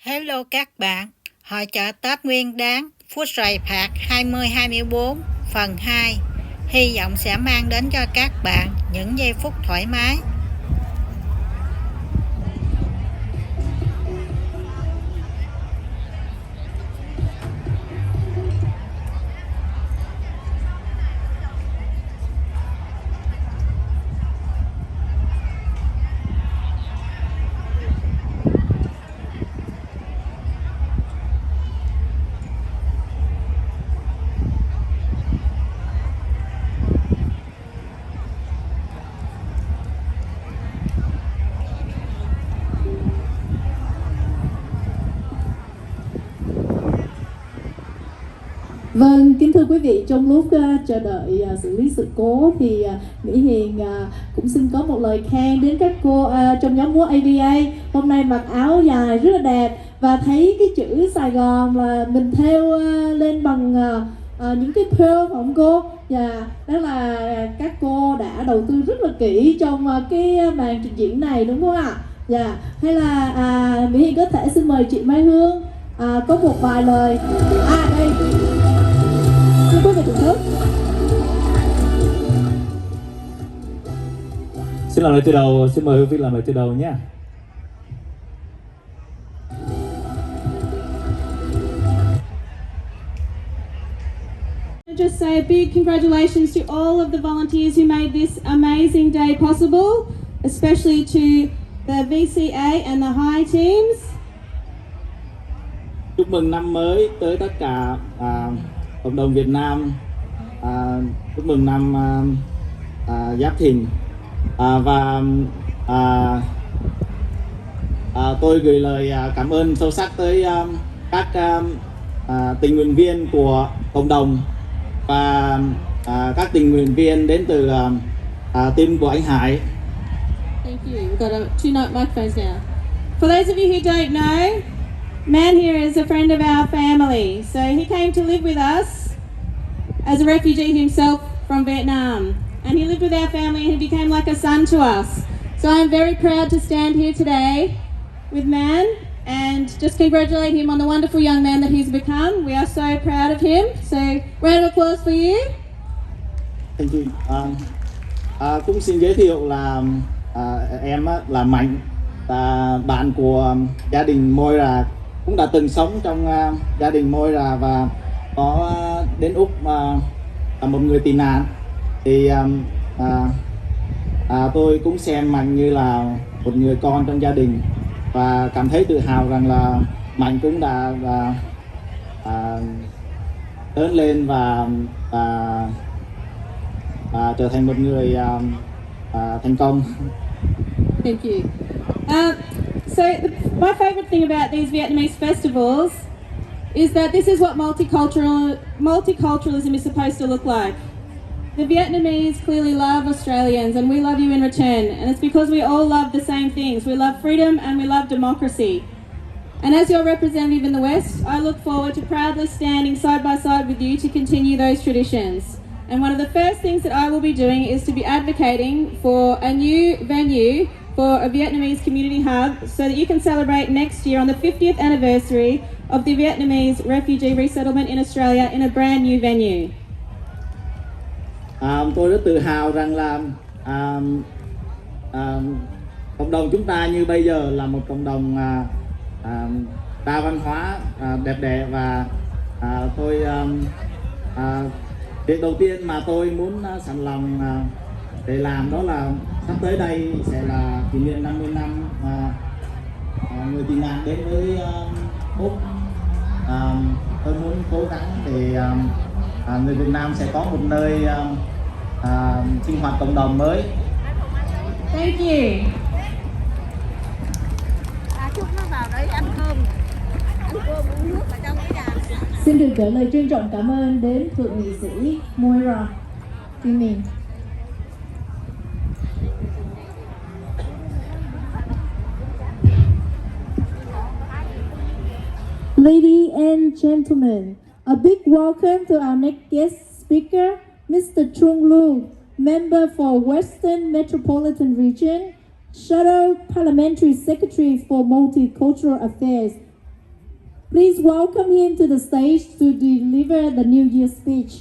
Hello các bạn, Hội Chợ Tết Nguyên Đán Footscray phạt 2024 phần 2 hy vọng sẽ mang đến cho các bạn những giây phút thoải mái. Vâng, kính thưa quý vị, trong lúc chờ đợi xử lý sự cố thì Mỹ Hiền cũng xin có một lời khen đến các cô trong nhóm múa ABA. Hôm nay mặc áo dài rất là đẹp và thấy cái chữ Sài Gòn là mình thêu lên bằng những cái pearl không cô? Dạ, đó là các cô đã đầu tư rất là kỹ trong cái màn trình diễn này đúng không ạ? Dạ, hay là Mỹ Hiền có thể xin mời chị Mai Hương có một vài lời. Đây. Xin quý vị thưởng thức. Xin làm lời từ đầu, xin mời Hương Vy làm lời từ đầu nhé. Just say a big congratulations to all of the volunteers who made this amazing day possible, especially to the VCA and the high teams. Chúc mừng năm mới tới tất cả cộng đồng Việt Nam, chúc mừng năm Giáp Thìn, và tôi gửi lời cảm ơn sâu sắc tới các tình nguyện viên của cộng đồng và các tình nguyện viên đến từ team của anh Hải. Thank you. We've got two microphones now. For those of you who don't know, Man here is a friend of our family. So he came to live with us as a refugee himself from Vietnam. And he lived with our family and he became like a son to us. So I'm very proud to stand here today with Man and just congratulate him on the wonderful young man that he's become. We are so proud of him. So round of applause for you. Thank you. Cũng xin giới thiệu là em là Mạnh, bạn của gia đình Moira, cũng đã từng sống trong gia đình Moira và có đến Úc là một người tị nạn. Thì tôi cũng xem Mạnh như là một người con trong gia đình và cảm thấy tự hào rằng là Mạnh cũng đã lớn lên và trở thành một người thành công. Thank you. So my favourite thing about these Vietnamese festivals is that this is what multiculturalism is supposed to look like. The Vietnamese clearly love Australians and we love you in return, and it's because we all love the same things. We love freedom and we love democracy. And as your representative in the West, I look forward to proudly standing side by side with you to continue those traditions. And one of the first things that I will be doing is to be advocating for a new venue for a Vietnamese community hub so that you can celebrate next year on the 50th anniversary of the Vietnamese refugee resettlement in Australia in a brand new venue. Tôi rất tự hào rằng là cộng đồng chúng ta như bây giờ là một cộng đồng đa văn hóa, đẹp đẽ và việc đầu tiên mà tôi muốn sẵn lòng để làm đó là sắp tới đây sẽ là kỷ niệm 50 năm người tị nạn đến với Úc. Tôi muốn cố gắng để người Việt Nam sẽ có một nơi sinh hoạt cộng đồng mới. Thank you. Chúc nó vào đấy ăn cơm uống nước ở trong cái nhà. Xin được gửi lời trân trọng cảm ơn đến thượng nghị sĩ Moira Kim Miền. Ladies and gentlemen, a big welcome to our next guest speaker, Mr. Trung Lu, member for Western Metropolitan Region, Shadow Parliamentary Secretary for Multicultural Affairs. Please welcome him to the stage to deliver the New Year speech.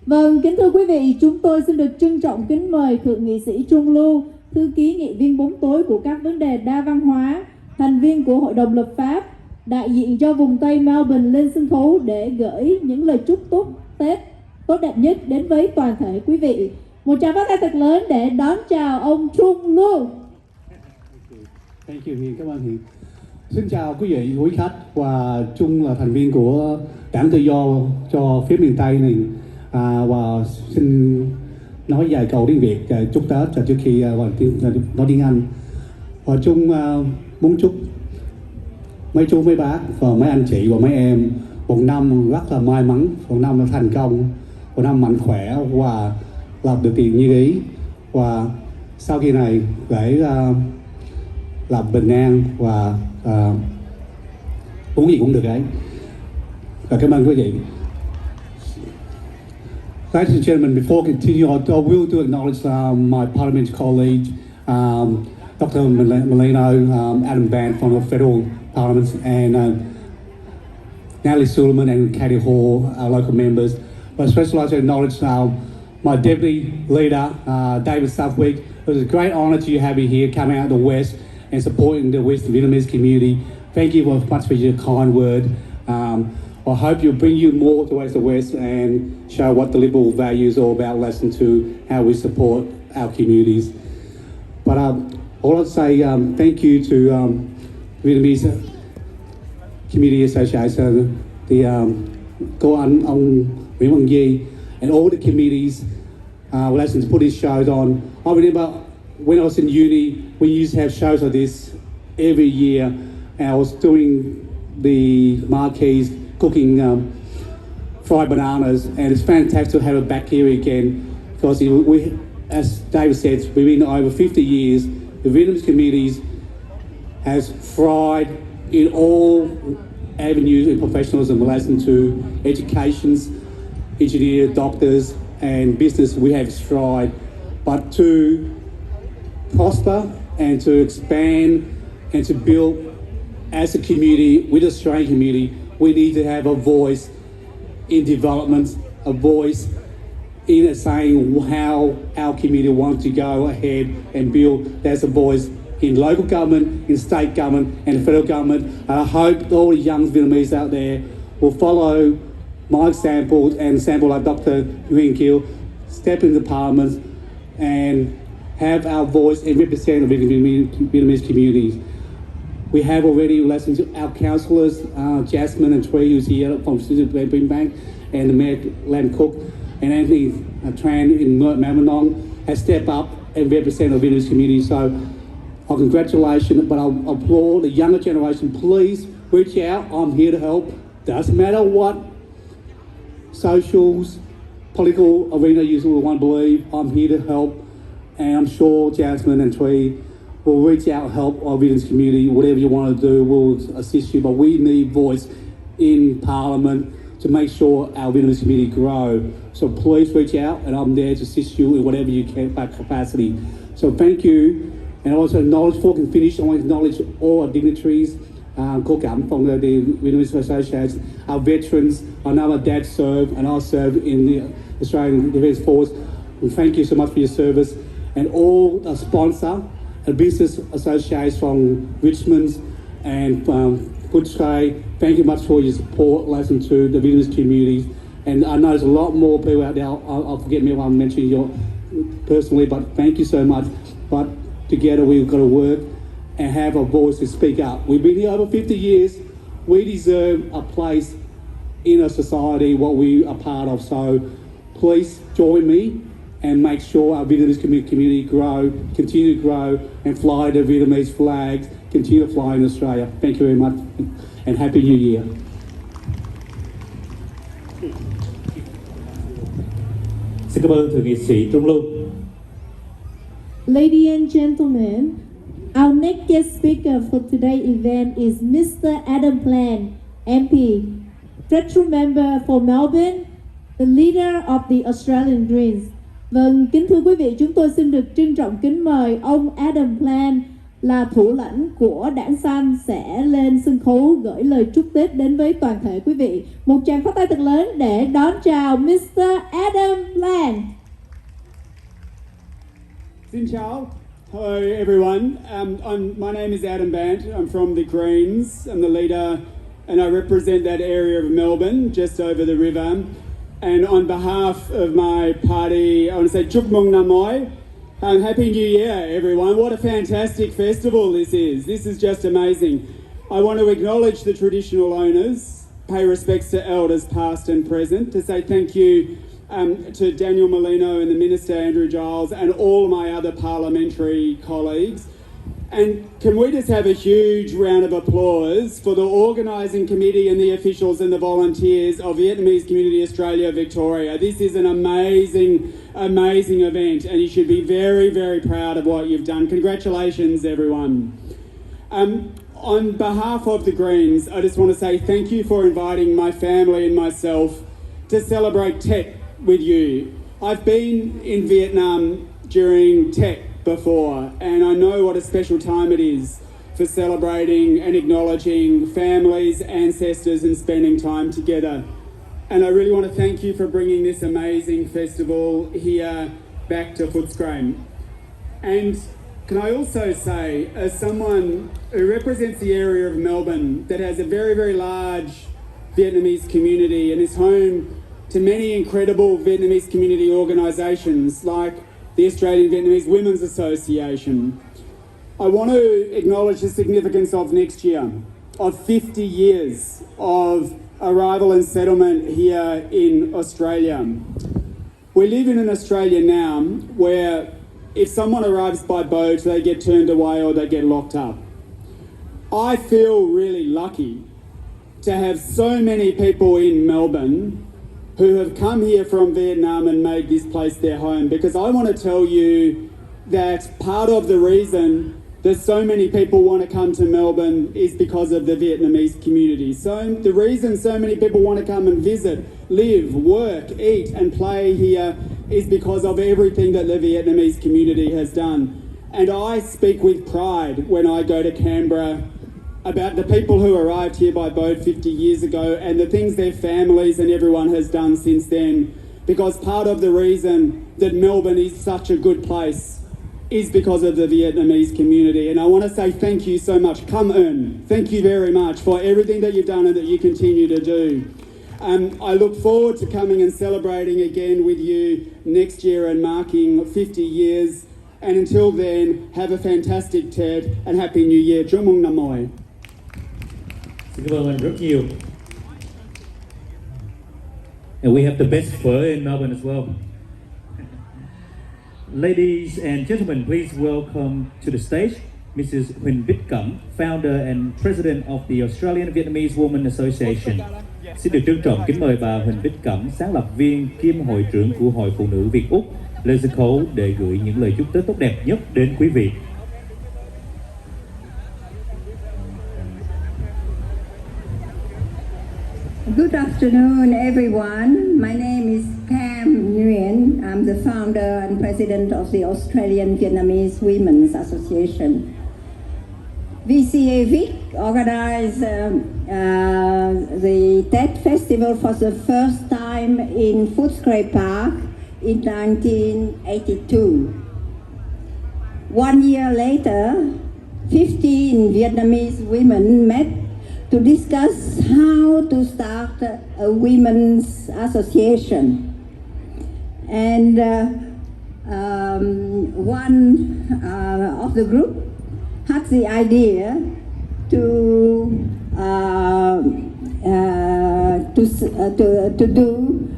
Vâng, kính thưa quý vị, chúng tôi xin được trân trọng kính mời Thượng nghị sĩ Trung Lưu, thư ký nghị viên bóng tối của các vấn đề đa văn hóa, thành viên của Hội đồng lập pháp, đại diện cho vùng Tây Melbourne lên sân khấu để gửi những lời chúc tốt Tết tốt đẹp nhất đến với toàn thể quý vị. Một tràng phát tay thật lớn để đón chào ông Trung Lưu. Thank you Hiền, cảm ơn Hiền. Xin chào quý vị, quý khách, và Trung là thành viên của Đảng Tự Do cho phía miền Tây này, và xin nói vài câu tiếng Việt chúc Tết trước khi nói tiếng Anh. Và Trung muốn chúc mấy chú, mấy bác và mấy anh chị và mấy em một năm rất là may mắn, một năm thành công, một năm mạnh khỏe và làm được tiền như ý, và sau khi này để làm bình an và uống gì cũng được ấy. Và cảm ơn quý vị. Ladies and gentlemen, before continuing, I will do acknowledge my Parliament colleague, Dr. Molino, Adam Band from the Federal Parliament, and Natalie Suleiman and Katie Hall, our local members. But especially like to acknowledge my Deputy Leader, David Southwick. It was a great honour to have you here coming out of the West and supporting the West Vietnamese community. Thank you very much for your kind word. I hope you'll bring you more towards the West and show what the Liberal values are about, listen to how we support our communities. But all I'd say, thank you to Vietnamese Community Association, the cô anh, ông Nguyễn Văn Di, and all the committees listen to put these shows on. I remember when I was in uni, we used to have shows like this every year, and I was doing the marquees, cooking fried bananas, and it's fantastic to have it back here again, because we, as David said, we've been over 50 years. The Vietnamese communities has thrived in all avenues and professionalism relating to educations, engineers, doctors, and business. We have thrived, but to prosper and to expand and to build as a community with the Australian community, we need to have a voice in development, a voice in saying how our community wants to go ahead and build. There's a voice in local government, in state government, and the federal government. And I hope all the young Vietnamese out there will follow my example and example like Dr. Nguyen Kieu, step into Parliament and have our voice and represent the Vietnamese communities. We have already listened to our councillors, Jasmine and Twee, who's here from Brim Bank, and the Mayor Lam Cook, and Anthony Tran in Mamanong has stepped up and represent the Vietnamese community. So congratulations, but I'll applaud the younger generation. Please reach out. I'm here to help. Doesn't matter what socials, political arena you want to believe, I'm here to help. And I'm sure Jasmine and Twee will reach out and help our Vietnamese community. Whatever you want to do, we'll assist you. But we need voice in Parliament to make sure our Vietnamese community grow. So please reach out, and I'm there to assist you in whatever you can by capacity. So thank you. And also acknowledge, before I can finish, I want to acknowledge all our dignitaries, cô Cảm from the Vietnamese Association, our veterans. I know my dad served, and I served in the Australian Defence Force. And thank you so much for your service. And all the sponsor and business associations from Richmond and Footscray, thank you much for your support, listen to the Vietnamese communities. And I know there's a lot more people out there. I'll forget me if I'm mentioning you personally, but thank you so much. But together we've got to work and have a voice to speak up. We've been here over 50 years. We deserve a place in a society what we are part of. So please join me and make sure our Vietnamese community grow, continue to grow, and fly the Vietnamese flags, continue to fly in Australia. Thank you very much, and Happy New Year. Xin cảm ơn Thượng nghị sĩ Trung Lưu. Ladies and gentlemen, our next guest speaker for today's event is Mr. Adam Plan, MP, Federal Member for Melbourne, the leader of the Australian Greens. Vâng, kính thưa quý vị, chúng tôi xin được trân trọng kính mời ông Adam Plan, là thủ lãnh của đảng xanh sẽ lên sân khấu gửi lời chúc Tết đến với toàn thể quý vị. Một tràng pháo tay thật lớn để đón chào Mr. Adam Bland. Xin chào. Hello everyone. My name is Adam Band. I'm from the Greens. I'm the leader and I represent that area of Melbourne just over the river. And on behalf of my party, I want to say chúc mừng năm mới. Happy New Year, everyone. What a fantastic festival this is. This is just amazing. I want to acknowledge the traditional owners, pay respects to elders past and present, to say thank you to Daniel Molino and the Minister Andrew Giles and all my other parliamentary colleagues. And can we just have a huge round of applause for the organising committee and the officials and the volunteers of Vietnamese Community Australia Victoria. This is an amazing event and you should be very, very proud of what you've done. Congratulations, everyone. On behalf of the Greens, I just want to say thank you for inviting my family and myself to celebrate Tết with you. I've been in Vietnam during Tết before and I know what a special time it is for celebrating and acknowledging families, ancestors and spending time together. And I really want to thank you for bringing this amazing festival here back to Footscray. And can I also say, as someone who represents the area of Melbourne that has a very, very large Vietnamese community and is home to many incredible Vietnamese community organisations like the Australian Vietnamese Women's Association, I want to acknowledge the significance of next year, of 50 years of arrival and settlement here in Australia. We live in an Australia now where if someone arrives by boat, they get turned away or they get locked up. I feel really lucky to have so many people in Melbourne who have come here from Vietnam and made this place their home, because I want to tell you that part of the reason that so many people want to come to Melbourne is because of the Vietnamese community. So the reason so many people want to come and visit, live, work, eat and play here is because of everything that the Vietnamese community has done. And I speak with pride when I go to Canberra about the people who arrived here by boat 50 years ago and the things their families and everyone has done since then. Because part of the reason that Melbourne is such a good place is because of the Vietnamese community. And I want to say thank you so much. Come on. Thank you very much for everything that you've done and that you continue to do. I look forward to coming and celebrating again with you next year and marking 50 years. And until then, have a fantastic Tết and Happy New Year. Chúc mừng năm mới. Xin cảm ơn anh rất nhiều. And we have the best phở in Melbourne as well. Ladies and gentlemen, please welcome to the stage Mrs. Huỳnh Bích Cẩm, founder and president of the Australian Vietnamese Women Association. Xin được trân trọng kính mời bà Huỳnh Bích Cẩm, sáng lập viên kiêm hội trưởng của Hội Phụ nữ Việt Úc, lên sân khấu để gửi những lời chúc Tết tốt đẹp nhất đến quý vị. Good afternoon, everyone. My name is Tham Nguyen. I'm the founder and president of the Australian Vietnamese Women's Association. VCA-VIC organized the Tết Festival for the first time in Footscray Park in 1982. 1 year later, 15 Vietnamese women met to discuss how to start a women's association. And one of the group had the idea to do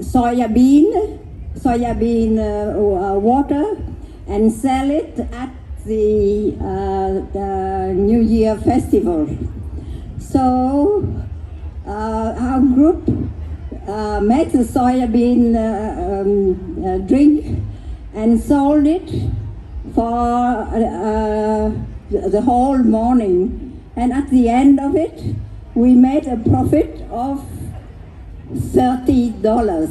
soybean water and sell it at the New Year festival. So our group made the soybean drink and sold it for the whole morning. And at the end of it, we made a profit of $30.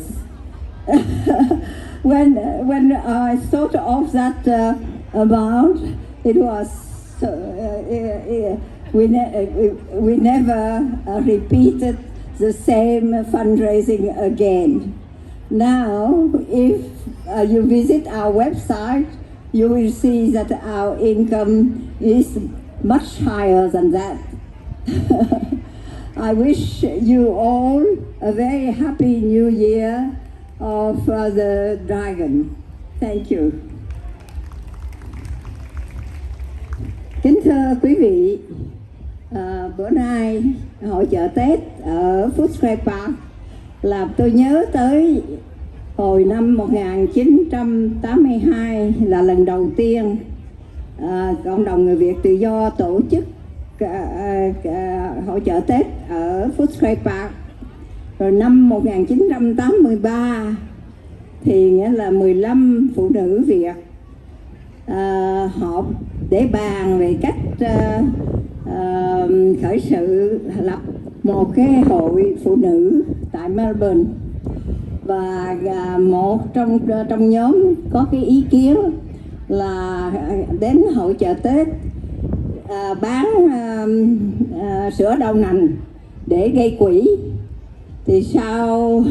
when I thought of that amount, it was we never repeated the same fundraising again. Now, if you visit our website, you will see that our income is much higher than that. I wish you all a very happy new year of the dragon. Thank you. Kính thưa quý vị, bữa nay hội chợ Tết ở Footscray Park làm tôi nhớ tới hồi năm 1982 là lần đầu tiên cộng đồng người Việt tự do tổ chức hội chợ Tết ở Footscray Park. Rồi năm 1983 thì nghĩa là 15 phụ nữ Việt họp để bàn về cách khởi sự lập một cái hội phụ nữ tại Melbourne. Và một trong nhóm có cái ý kiến là đến hội chợ Tết bán sữa đậu nành để gây quỹ. Thì sau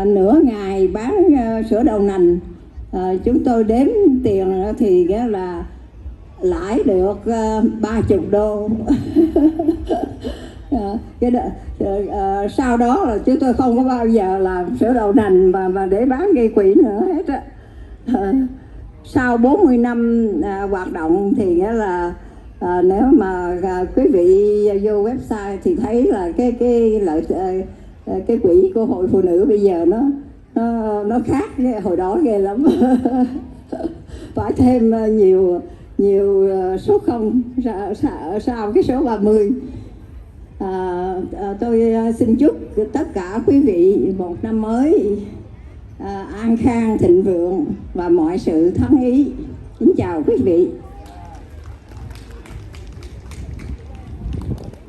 nửa ngày bán sữa đậu nành, chúng tôi đếm tiền thì nghĩa là lãi được 30 đô. Sau đó là chúng tôi không có bao giờ làm sữa đậu nành mà để bán gây quỹ nữa hết á. Sau 40 năm hoạt động thì nghĩa là nếu mà quý vị vô website thì thấy là cái quỹ của hội phụ nữ bây giờ nó khác cái hồi đó ghê lắm. Phải thêm nhiều số không sau cái số 30. Tôi xin chúc tất cả quý vị một năm mới an khang thịnh vượng và mọi sự thắng ý. Kính chào quý vị.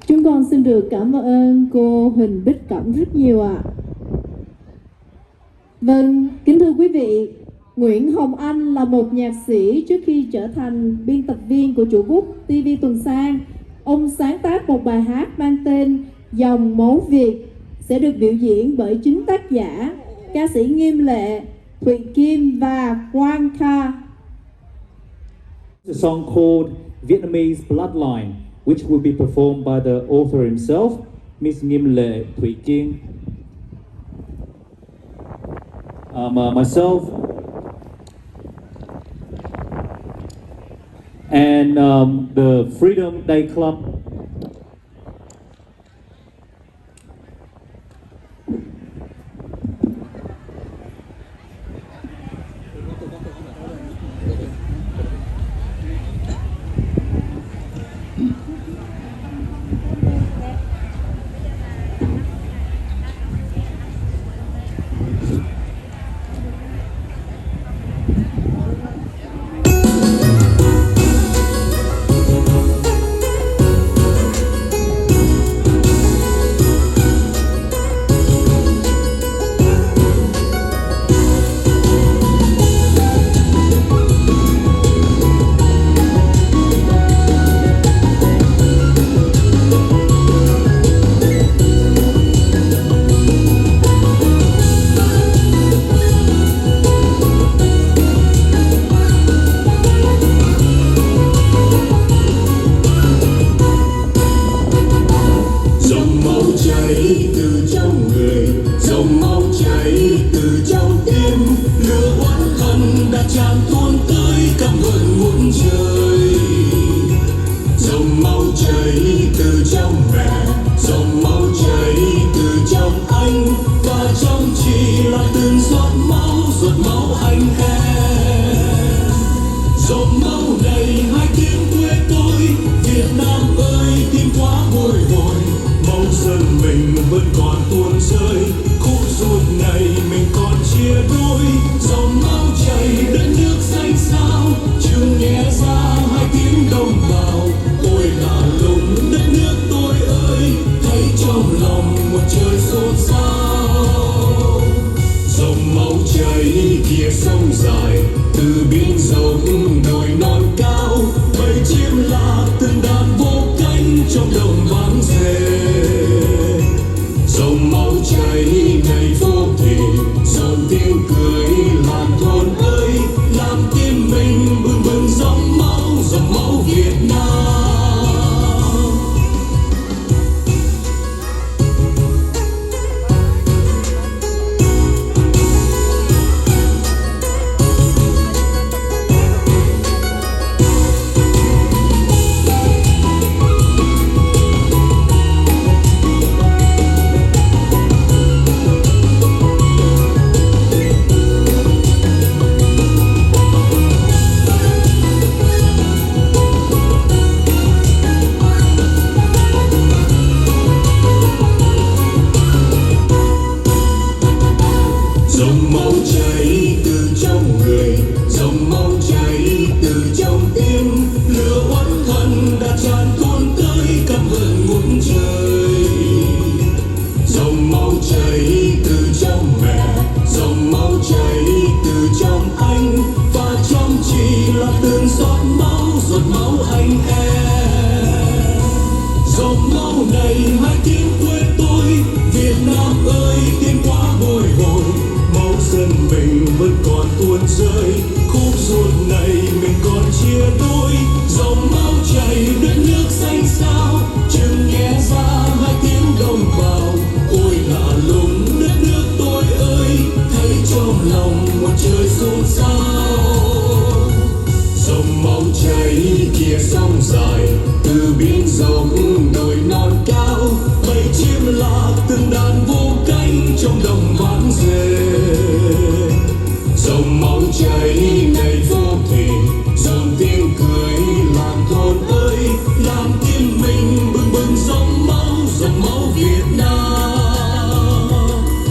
Chúng con xin được cảm ơn cô Huỳnh Bích Cẩm rất nhiều ạ. Vâng, kính thưa quý vị, Nguyễn Hồng Anh là một nhạc sĩ trước khi trở thành biên tập viên của chủ bút TV Tuần Sang. Ông sáng tác một bài hát mang tên Dòng Máu Việt sẽ được biểu diễn bởi chính tác giả, ca sĩ Nghiêm Lệ, Thụy Kim và Quang Kha. A song called Vietnamese Bloodline, which will be performed by the author himself, Miss Nghiêm Lệ Thụy Kim. Myself and the Freedom Day Club. này hai tiếng quê tôi, Việt Nam ơi tiếng quá bồi hồi, máu dân mình vẫn còn tuôn rơi, khúc ruột này mình còn chia đôi, dòng máu chảy đất nước xanh xao, chừng nghe ra hai tiếng đồng bào, ôi lạ lùng đất nước tôi ơi, thấy trong lòng một trời xôn xao. Dòng máu chảy kia sông dài, từ biển rộng đồi non cao, bầy chim lạc từng đàn vô cánh trong đồng vắng dề. Dòng máu chảy đầy vô thể, dồn tiếng cười làng thôn ơi, làm tim mình bừng bừng dòng máu Việt Nam,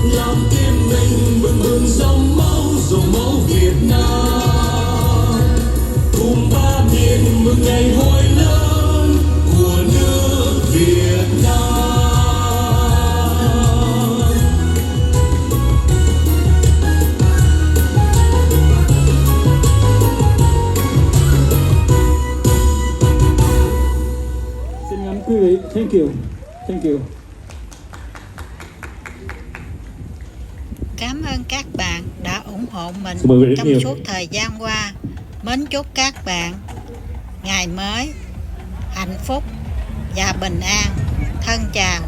làm tim mình bừng bừng dòng máu Việt Nam, cùng ba miền mừng ngày hội lớn của nước Việt Nam. Xin cảm quý vị, thank you, thank you. Cảm ơn các bạn đã ủng hộ mình Cảm ơn rất trong nhiều. suốt thời gian qua. Mến chúc các bạn ngày mới hạnh phúc và bình an. Thân chào.